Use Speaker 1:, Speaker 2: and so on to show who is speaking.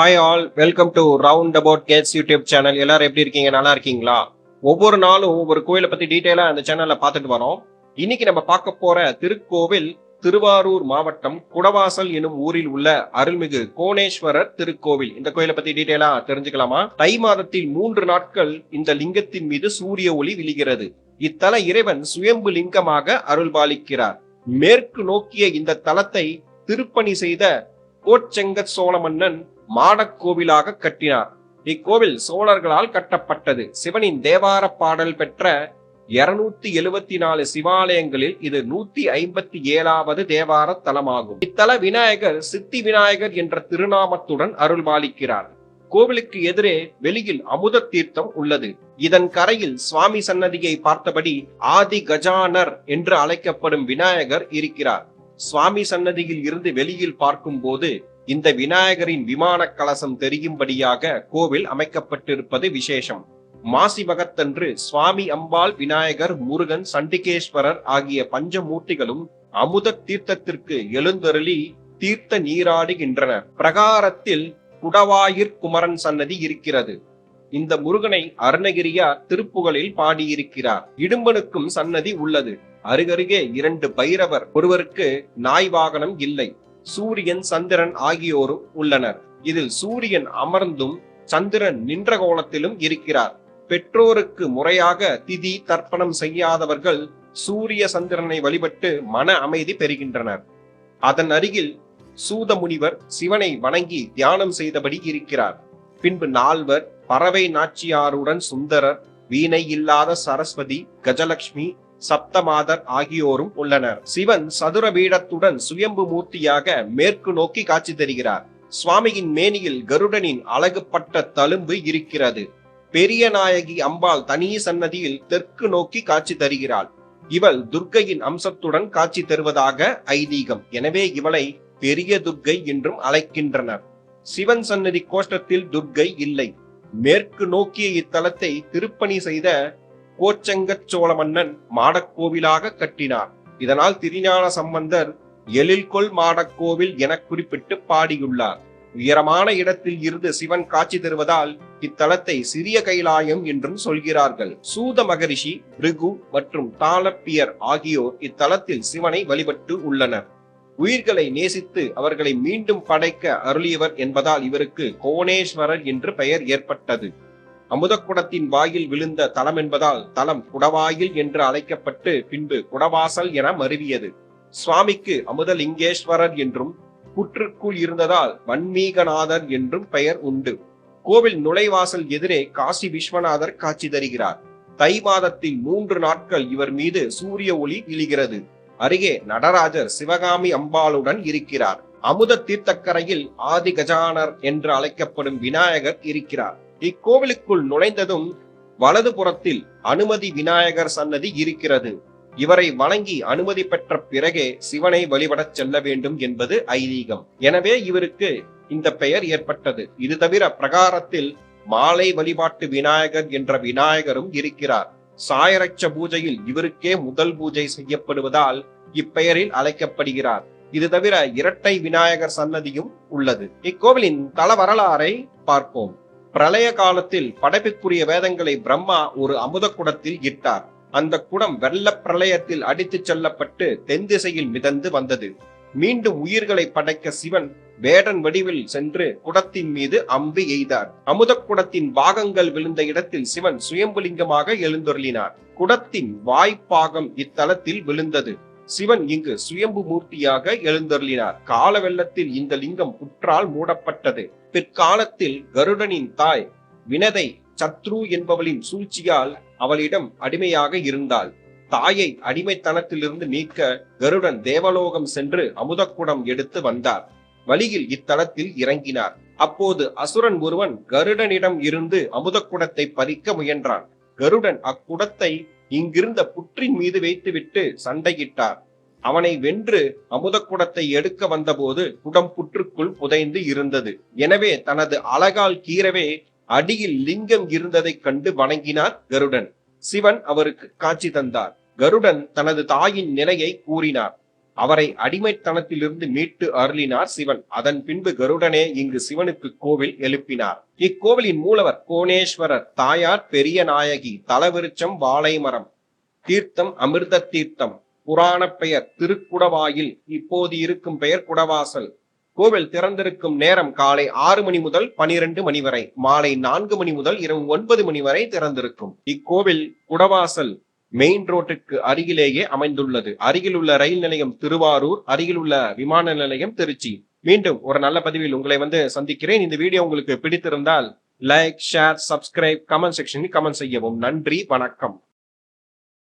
Speaker 1: Hi all, welcome to round about Gates YouTube channel. எல்லாரும் எப்படி இருக்கீங்க? நல்லா இருக்கீங்களா? ஒவ்வொரு நாளும் ஒவ்வொரு கோயிலை பத்தி டீட்டெயிலா அந்த சேனல்ல பார்த்துட்டு வரோம். இன்னைக்கு நம்ம பார்க்க போற திருக்கோவில் திருவாரூர் மாவட்டம் குடவாசல் எனும் ஊரில் உள்ள அருள்மிகு கோணேஸ்வரர் திருக்கோவில். இந்த கோயிலை பத்தி டீட்டெயிலா தெரிஞ்சுக்கலாமா? தை மாதத்தில் 3 நாட்கள் இந்த லிங்கத்தின் மீது சூரிய ஒளி விழுகிறது. இத்தல இறைவன் சுயம்பு லிங்கமாக அருள்பாலிக்கிறார். மேற்கு நோக்கிய இந்த தலத்தை திருப்பணி செய்த கோச்செங்கச் சோழ மன்னன் மாடக்கோவிலாக கட்டினார். இக்கோவில் சோழர்களால் கட்டப்பட்டது. சிவனின் தேவார பாடல் பெற்ற 274 சிவாலயங்களில் இது 157வது தேவார தலமாகும். இத்தல விநாயகர் சித்தி விநாயகர் என்ற திருநாமத்துடன் அருள்பாலிக்கிறார். கோவிலுக்கு எதிரே வெளியில் அமுத தீர்த்தம் உள்ளது. இதன் கரையில் சுவாமி சன்னதியை பார்த்தபடி ஆதி கஜானர் என்று அழைக்கப்படும் விநாயகர் இருக்கிறார். சுவாமி சன்னதியில் இருந்து வெளியில் பார்க்கும் போது இந்த விநாயகரின் விமான கலசம் தெரியும்படியாக கோவில் அமைக்கப்பட்டிருப்பது விசேஷம். மாசி மகத்தன்று சுவாமி அம்பாள், விநாயகர், முருகன், சண்டிகேஸ்வரர் ஆகிய பஞ்சமூர்த்திகளும் அமுத தீர்த்தத்திற்கு எழுந்தருளி தீர்த்த நீராடுகின்றனர். பிரகாரத்தில் குடவாயிற் குமரன் சன்னதி இருக்கிறது. இந்த முருகனை அருணகிரியார் திருப்புகழில் பாடியிருக்கிறார். இடும்பனுக்கும் சன்னதி உள்ளது. அருகருகே 2 பைரவர், ஒருவருக்கு நாய் வாகனம் இல்லை. சூரியன், சந்திரன் ஆகியோரும் உள்ளனர். இதில் சூரியன் அமர்ந்தும் சந்திரன் நின்ற கோலத்திலும் இருக்கிறார். பெற்றோருக்கு முறையாக திதி தர்ப்பணம் செய்யாதவர்கள் சூரிய சந்திரனை வழிபட்டு மன அமைதி பெறுகின்றனர். அதன் அருகில் சூத முனிவர் சிவனை வணங்கி தியானம் செய்தபடி இருக்கிறார். பின்பு 4வர், பறவை நாச்சியாருடன் சுந்தரர், வீணை இல்லாத சரஸ்வதி, கஜலட்சுமி, சப்தமாதர் ஆகியோரும் உள்ளனர். சிவன் சதுர பீடத்துடன் சுயம்பு மூர்த்தியாக மேற்கு நோக்கி காட்சி தருகிறார். சுவாமியின் மேனியில் கருடனின் அழகுப்பட்ட தழும்பு இருக்கிறது. பெரிய நாயகி அம்பாள் தனி சன்னதியில் தெற்கு நோக்கி காட்சி தருகிறாள். இவள் துர்க்கையின் அம்சத்துடன் காட்சி தருவதாக ஐதீகம். எனவே இவளை பெரிய துர்க்கை என்றும் அழைக்கின்றனர். சிவன் சன்னதி கோஷ்டத்தில் துர்க்கை இல்லை. மேற்கு நோக்கிய இத்தலத்தை திருப்பணி செய்த கோச்செங்கச் சோழ மன்னன் மாடக்கோவிலாக கட்டினார். இதனால் திருஞான சம்பந்தர் எழில்கொள் மாடக்கோவில் என குறிப்பிட்டு பாடியுள்ளார். உயரமான இடத்தில் இருந்து சிவன் காட்சி தருவதால் இத்தலத்தை சிறிய கைலாயம் என்றும் சொல்கிறார்கள். சூத மகரிஷி, பிருகு மற்றும் தாளப்பியர் ஆகியோர் இத்தலத்தில் சிவனை வழிபட்டு உள்ளனர். உயிர்களை நேசித்து அவர்களை மீண்டும் படைக்க அருளியவர் என்பதால் இவருக்கு கோணேஸ்வரர் என்று பெயர் ஏற்பட்டது. அமுதக்குடத்தின் வாயில் விழுந்த தலம் என்பதால் தலம் குடவாயில் என்று அழைக்கப்பட்டு பின்பு குடவாசல் என மருவியது. சுவாமிக்கு அமுதலிங்கேஸ்வரர் என்றும் புற்றுக்குள் இருந்ததால் வன்மீகநாதர் என்றும் பெயர் உண்டு. கோவில் நுழைவாசல் எதிரே காசி விஸ்வநாதர் காட்சி தருகிறார். தை மாதத்தில் 3 நாட்கள் இவர் மீது சூரிய ஒளி விழுகிறது. அருகே நடராஜர் சிவகாமி அம்பாளுடன் இருக்கிறார். அமுத தீர்த்தக்கரையில் ஆதி கஜானர் என்று அழைக்கப்படும் விநாயகர் இருக்கிறார். இக்கோவிலுக்குள் நுழைந்ததும் வலது புறத்தில் அனுமதி விநாயகர் சன்னதி இருக்கிறது. இவரை வணங்கி அனுமதி பெற்ற பிறகே சிவனை வழிபடச் செல்ல வேண்டும் என்பது ஐதீகம். எனவே இவருக்கு இந்த பெயர் ஏற்பட்டது. இது தவிர பிரகாரத்தில் மாலை வழிபாட்டு விநாயகர் என்ற விநாயகரும் இருக்கிறார். சாயரட்ச பூஜையில் இவருக்கே முதல் பூஜை செய்யப்படுவதால் இப்பெயரில் அழைக்கப்படுகிறார். இது தவிர இரட்டை விநாயகர் சன்னதியும் உள்ளது. இக்கோவிலின் தல வரலாறை பார்ப்போம். பிரளய காலத்தில் படைப்புக்குரிய வேதங்களை பிரம்மா ஒரு அமுத குடத்தில் இட்டார். அந்த குடம் வெள்ள பிரளயத்தில் அடித்துச் செல்லப்பட்டு தென் திசையில் மிதந்து வந்தது. மீண்டும் உயிர்களை படைக்க சிவன் வேடன் வடிவில் சென்று குடத்தின் மீது அம்பு எய்தார். அமுத குடத்தின் பாகங்கள் விழுந்த இடத்தில் சிவன் சுயம்புலிங்கமாக எழுந்தருளினார். குடத்தின் வாய்ப்பாகம் இத்தலத்தில் விழுந்தது. சிவன் இங்கு சுயம்பு மூர்த்தியாக எழுந்தருளினார். கால வெள்ளத்தில் இந்த லிங்கம் புற்றால் மூடப்பட்டது. பிற்காலத்தில் கருடனின் தாய் வினதை சத்ரு என்பவளின் சூழ்ச்சியால் அவளிடம் அடிமையாக இருந்தாள். தாயை அடிமைத்தனத்திலிருந்து நீக்க கருடன் தேவலோகம் சென்று அமுதக்குடம் எடுத்து வந்தார். வழியில் இத்தலத்தில் இறங்கினார். அப்போது அசுரன் ஒருவன் கருடனிடம் இருந்து அமுதக்குடத்தை பறிக்க முயன்றான். கருடன் அக்குடத்தை இங்கிருந்த புற்றின் மீது வைத்துவிட்டு சண்டையிட்டார். அவனை வென்று அமுதக்குடத்தை எடுக்க வந்தபோது குடம் புற்றுக்குள் புதைந்து இருந்தது. எனவே தனது அலகால் கீறவே அடியில் லிங்கம் இருந்ததைக் கண்டு வணங்கினார் கருடன். சிவன் அவருக்கு காட்சி தந்தார். கருடன் தனது தாயின் நிலையை கூறினார். அவரை அடிமைத்தனத்திலிருந்து மீட்டு அருளினார் சிவன். அதன் பின்பு கருடனே இங்கு சிவனுக்கு கோவில் எழுப்பினார். இக்கோவிலின் மூலவர் கோணேஸ்வரர், தாயார் பெரிய நாயகி, தலவிருச்சம் வாழை மரம், தீர்த்தம் அமிர்த தீர்த்தம், புராண பெயர் திருக்குடவாயில், இப்போது இருக்கும் பெயர் குடவாசல். கோவில் திறந்திருக்கும் நேரம் காலை 6 மணி முதல் 12 மணி வரை, மாலை 4 மணி முதல் இரவு 9 மணி வரை திறந்திருக்கும். இக்கோவில் குடவாசல் மெயின் ரோட்டுக்கு அருகிலேயே அமைந்துள்ளது. அருகில் உள்ள ரயில் நிலையம் திருவாரூர், அருகில் உள்ள விமான நிலையம் திருச்சி. மீண்டும் ஒரு நல்ல பதிவில் உங்களை சந்திக்கிறேன். இந்த வீடியோ உங்களுக்கு பிடித்திருந்தால் லைக், ஷேர், சப்ஸ்கிரைப், கமெண்ட் செக்ஷனில் கமெண்ட் செய்யவும். நன்றி, வணக்கம்.